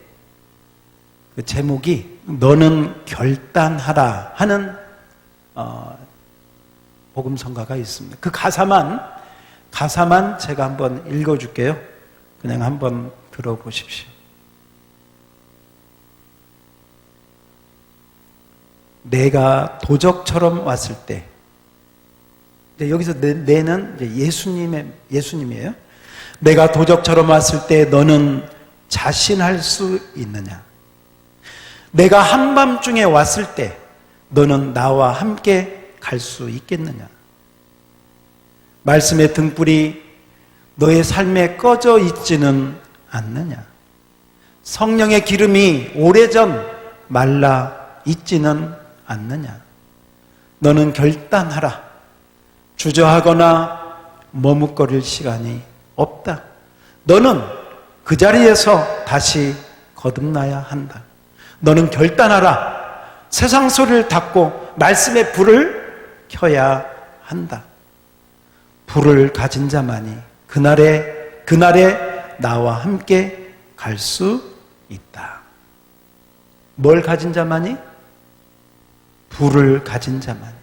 그 제목이 너는 결단하라 하는 복음성가가 있습니다. 그 가사만 제가 한번 읽어줄게요. 그냥 한번 들어보십시오. 내가 도적처럼 왔을 때, 여기서 내는 예수님이에요. 내가 도적처럼 왔을 때 너는 자신할 수 있느냐? 내가 한밤중에 왔을 때 너는 나와 함께 갈 수 있겠느냐? 말씀의 등불이 너의 삶에 꺼져 있지는 않느냐? 성령의 기름이 오래전 말라 있지는 않느냐? 너는 결단하라. 주저하거나 머뭇거릴 시간이 없다. 너는 그 자리에서 다시 거듭나야 한다. 너는 결단하라. 세상 소리를 닫고 말씀의 불을 켜야 한다. 불을 가진 자만이 그날에 나와 함께 갈 수 있다. 뭘 가진 자만이? 불을 가진 자만이.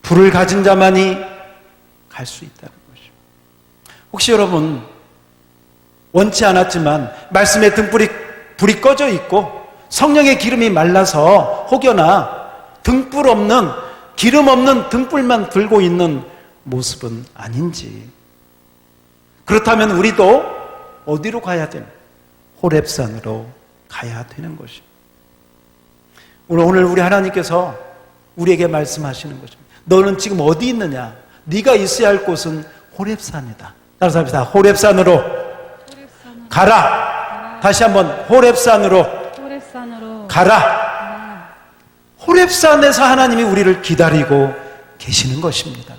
불을 가진 자만이 갈 수 있다는 것이죠. 혹시 여러분 원치 않았지만 말씀의 불이 꺼져 있고 성령의 기름이 말라서 혹여나 등불 없는, 기름 없는 등불만 들고 있는 모습은 아닌지. 그렇다면 우리도 어디로 가야 되나? 호렙산으로 가야 되는 것입니다. 오늘 우리 하나님께서 우리에게 말씀하시는 것입니다. 너는 지금 어디 있느냐? 네가 있어야 할 곳은 호렙산이다. 따라서 합시다. 호렙산으로 가라. 다시 한번 호렙산으로 가라. 호렙산에서 하나님이 우리를 기다리고 계시는 것입니다.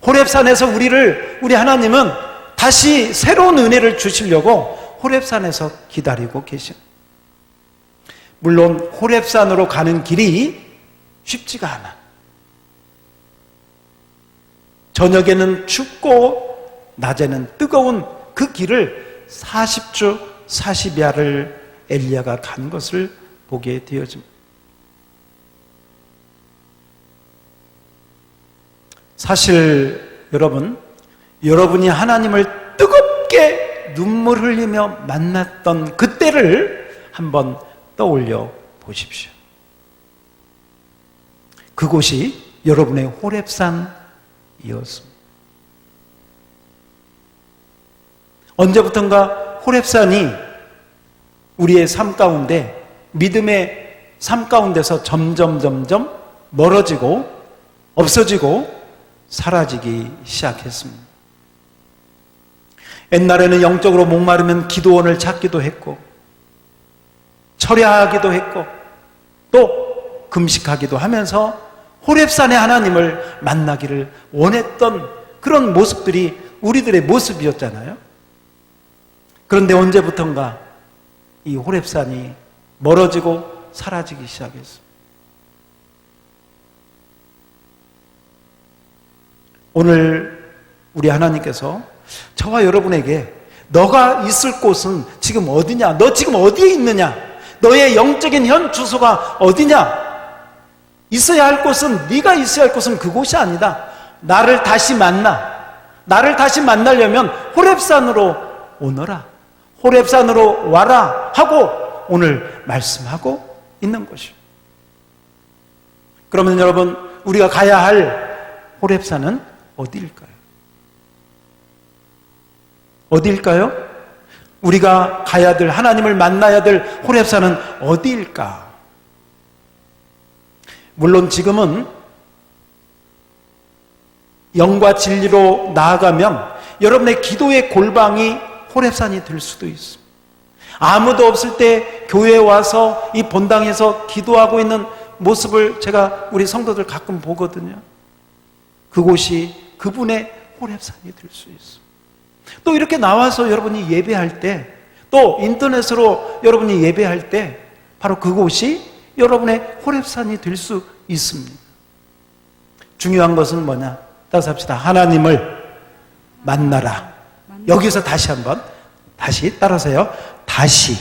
호렙산에서 우리 하나님은 다시 새로운 은혜를 주시려고 호렙산에서 기다리고 계십니다. 물론 호렙산으로 가는 길이 쉽지가 않아. 저녁에는 춥고 낮에는 뜨거운 그 길을 40주 40야를 엘리야가 간 것을 보게 되어집니다. 사실 여러분이 하나님을 뜨겁게 눈물 흘리며 만났던 그때를 한번 떠올려 보십시오. 그곳이 여러분의 호렙산이었습니다. 언제부턴가 호렙산이 우리의 삶 가운데, 믿음의 삶 가운데서 점점 멀어지고 없어지고 사라지기 시작했습니다. 옛날에는 영적으로 목마르면 기도원을 찾기도 했고 철야하기도 했고 또 금식하기도 하면서 호렙산의 하나님을 만나기를 원했던 그런 모습들이 우리들의 모습이었잖아요. 그런데 언제부턴가 이 호렙산이 멀어지고 사라지기 시작했습니다. 오늘 우리 하나님께서 저와 여러분에게 너가 있을 곳은 지금 어디냐? 너 지금 어디에 있느냐? 너의 영적인 현 주소가 어디냐? 있어야 할 곳은, 네가 있어야 할 곳은 그곳이 아니다. 나를 다시 만나. 나를 다시 만나려면 호렙산으로 오너라. 호렙산으로 와라 하고 오늘 말씀하고 있는 것이요. 그러면 여러분, 우리가 가야 할 호렙산은 어디일까요? 어디일까요? 우리가 가야 될, 하나님을 만나야 될 호렙산은 어디일까? 물론 지금은 영과 진리로 나아가면 여러분의 기도의 골방이 호렙산이 될 수도 있습니다. 아무도 없을 때 교회에 와서 이 본당에서 기도하고 있는 모습을 제가 우리 성도들 가끔 보거든요. 그곳이 그분의 호렙산이 될 수 있습니다. 또 이렇게 나와서 여러분이 예배할 때, 또 인터넷으로 여러분이 예배할 때 바로 그곳이 여러분의 호렙산이 될 수 있습니다. 중요한 것은 뭐냐? 따라서 합시다. 하나님을 만나라. 여기서 다시 한번, 다시 따라서요. 다시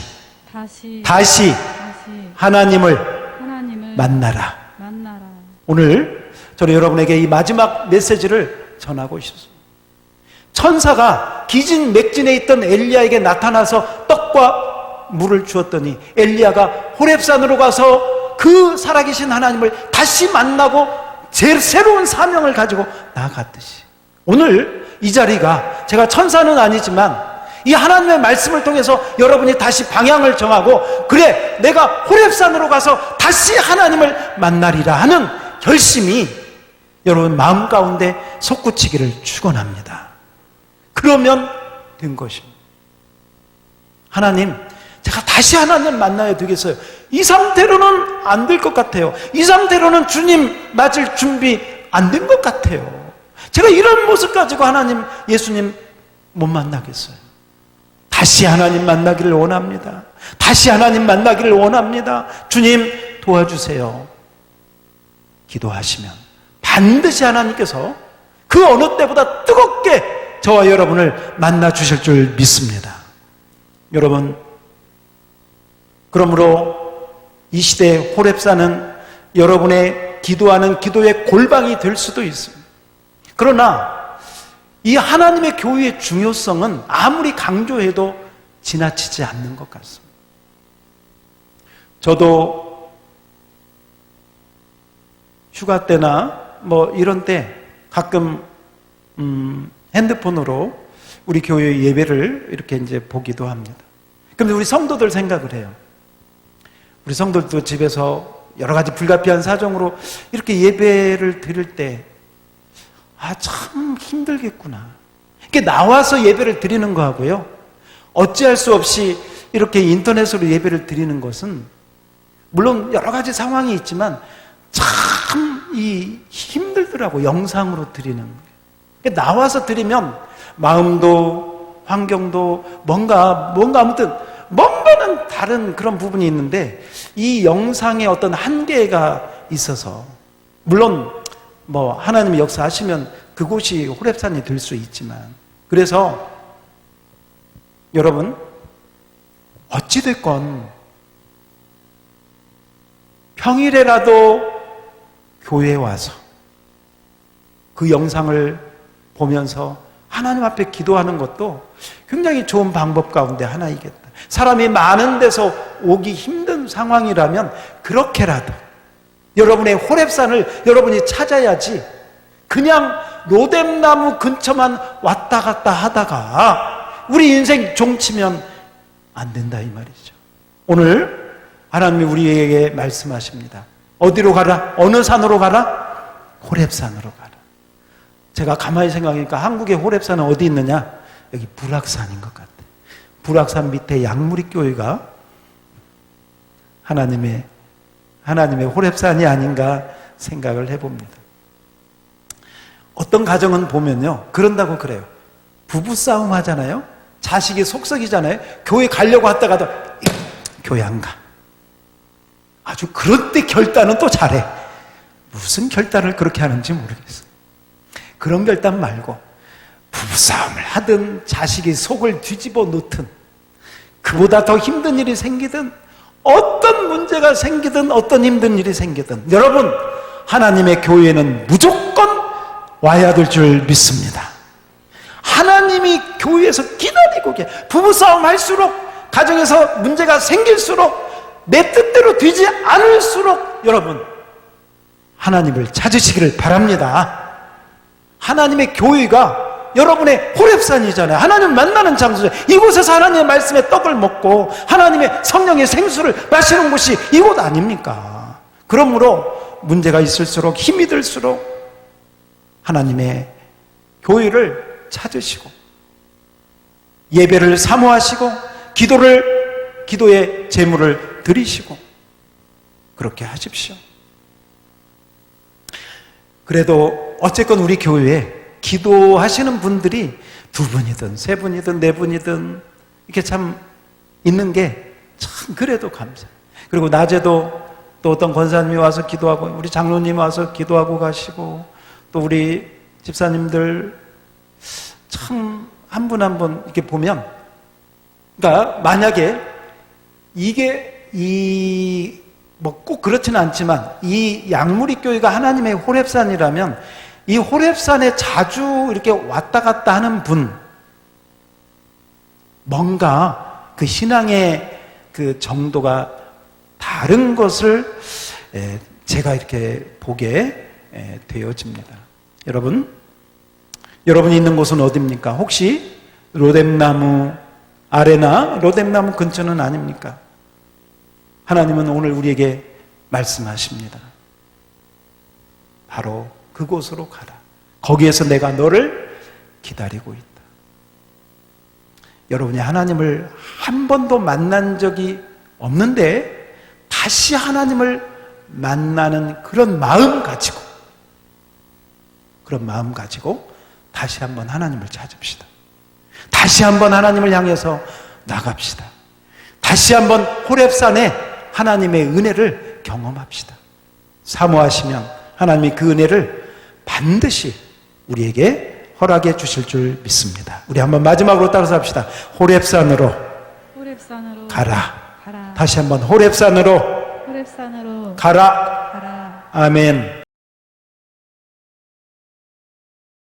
하나님을 만나라. 오늘 저는 여러분에게 이 마지막 메시지를 전하고 싶습니다. 천사가 기진맥진에 있던 엘리야에게 나타나서 떡과 물을 주었더니 엘리야가 호렙산으로 가서 그 살아계신 하나님을 다시 만나고 새로운 사명을 가지고 나아갔듯이, 오늘 이 자리가, 제가 천사는 아니지만 이 하나님의 말씀을 통해서 여러분이 다시 방향을 정하고, 그래, 내가 호렙산으로 가서 다시 하나님을 만나리라 하는 결심이 여러분 마음 가운데 솟구치기를 축원합니다. 그러면 된 것입니다. 하나님, 제가 다시 하나님을 만나야 되겠어요. 이 상태로는 안 될 것 같아요. 이 상태로는 주님 맞을 준비 안 된 것 같아요. 제가 이런 모습 가지고 하나님, 예수님 못 만나겠어요. 다시 하나님 만나기를 원합니다. 다시 하나님 만나기를 원합니다. 주님 도와주세요. 기도하시면 반드시 하나님께서 그 어느 때보다 뜨겁게 저와 여러분을 만나 주실 줄 믿습니다. 여러분, 그러므로 이 시대의 호렙산은 여러분의 기도하는 기도의 골방이 될 수도 있습니다. 그러나 이 하나님의 교회의 중요성은 아무리 강조해도 지나치지 않는 것 같습니다. 저도 휴가 때나 뭐 이런 때 가끔 핸드폰으로 우리 교회 예배를 이렇게 이제 보기도 합니다. 그런데 우리 성도들 생각을 해요. 우리 성도들도 집에서 여러 가지 불가피한 사정으로 이렇게 예배를 드릴 때, 참 힘들겠구나. 이렇게 나와서 예배를 드리는 거하고요, 어찌할 수 없이 이렇게 인터넷으로 예배를 드리는 것은, 물론 여러 가지 상황이 있지만 참 힘들더라고, 영상으로 드리는 게. 나와서 드리면 마음도 환경도 뭔가 아무튼 뭔가는 다른 그런 부분이 있는데, 이 영상에 어떤 한계가 있어서, 물론 뭐 하나님의 역사하시면 그곳이 호렙산이 될 수 있지만, 그래서 여러분 어찌됐건 평일에라도 교회에 와서 그 영상을 보면서 하나님 앞에 기도하는 것도 굉장히 좋은 방법 가운데 하나이겠다. 사람이 많은 데서 오기 힘든 상황이라면 그렇게라도 여러분의 호렙산을 여러분이 찾아야지, 그냥 로뎀나무 근처만 왔다 갔다 하다가 우리 인생 종치면 안 된다, 이 말이죠. 오늘 하나님이 우리에게 말씀하십니다. 어디로 가라? 어느 산으로 가라? 호렙산으로 가라. 제가 가만히 생각하니까 한국의 호렙산은 어디 있느냐? 여기 불악산인 것 같아요. 불악산 밑에 양무리교회가 하나님의 호렙산이 아닌가 생각을 해봅니다. 어떤 가정은 보면요, 그런다고 그래요. 부부싸움 하잖아요. 자식이 속썩이잖아요. 교회 가려고 하다가도 교회 안 가. 아주 그럴 때 결단은 또 잘해. 무슨 결단을 그렇게 하는지 모르겠어요. 그런 결단 말고 부부싸움을 하든 자식이 속을 뒤집어 놓든 그보다 더 힘든 일이 생기든 어떤 문제가 생기든 어떤 힘든 일이 생기든 여러분 하나님의 교회는 무조건 와야 될 줄 믿습니다. 하나님이 교회에서 기다리고 부부싸움 할수록 가정에서 문제가 생길수록 내 뜻대로 되지 않을수록 여러분 하나님을 찾으시기를 바랍니다. 하나님의 교회가 여러분의 호렙산이잖아요. 하나님 만나는 장소죠. 이곳에서 하나님의 말씀의 떡을 먹고 하나님의 성령의 생수를 마시는 곳이 이곳 아닙니까? 그러므로 문제가 있을수록 힘이 들수록 하나님의 교회를 찾으시고 예배를 사모하시고 기도의 제물을 드리시고 그렇게 하십시오. 그래도 어쨌건 우리 교회에 기도하시는 분들이 2분이든 3분이든 4분이든 이렇게 참 있는 게 참 그래도 감사해요. 그리고 낮에도 또 어떤 권사님이 와서 기도하고 우리 장로님이 와서 기도하고 가시고 또 우리 집사님들 참 한 분 한 분 이렇게 보면 그러니까 만약에 이게 뭐 꼭 그렇지는 않지만 이 양무리 교회가 하나님의 호렙산이라면 이 호렙산에 자주 이렇게 왔다 갔다 하는 분 뭔가 그 신앙의 그 정도가 다른 것을 제가 이렇게 보게 되어집니다. 여러분이 있는 곳은 어디입니까? 혹시 로뎀나무 아래나 로뎀나무 근처는 아닙니까? 하나님은 오늘 우리에게 말씀하십니다. 바로 그곳으로 가라. 거기에서 내가 너를 기다리고 있다. 여러분이 하나님을 한 번도 만난 적이 없는데 다시 하나님을 만나는 그런 마음 가지고 다시 한번 하나님을 찾읍시다. 다시 한번 하나님을 향해서 나갑시다. 다시 한번 호렙산에 하나님의 은혜를 경험합시다. 사모하시면 하나님이 그 은혜를 반드시 우리에게 허락해 주실 줄 믿습니다. 우리 한번 마지막으로 따라서 합시다. 호렙산으로 가라. 다시 한번 호렙산으로 가라. 아멘.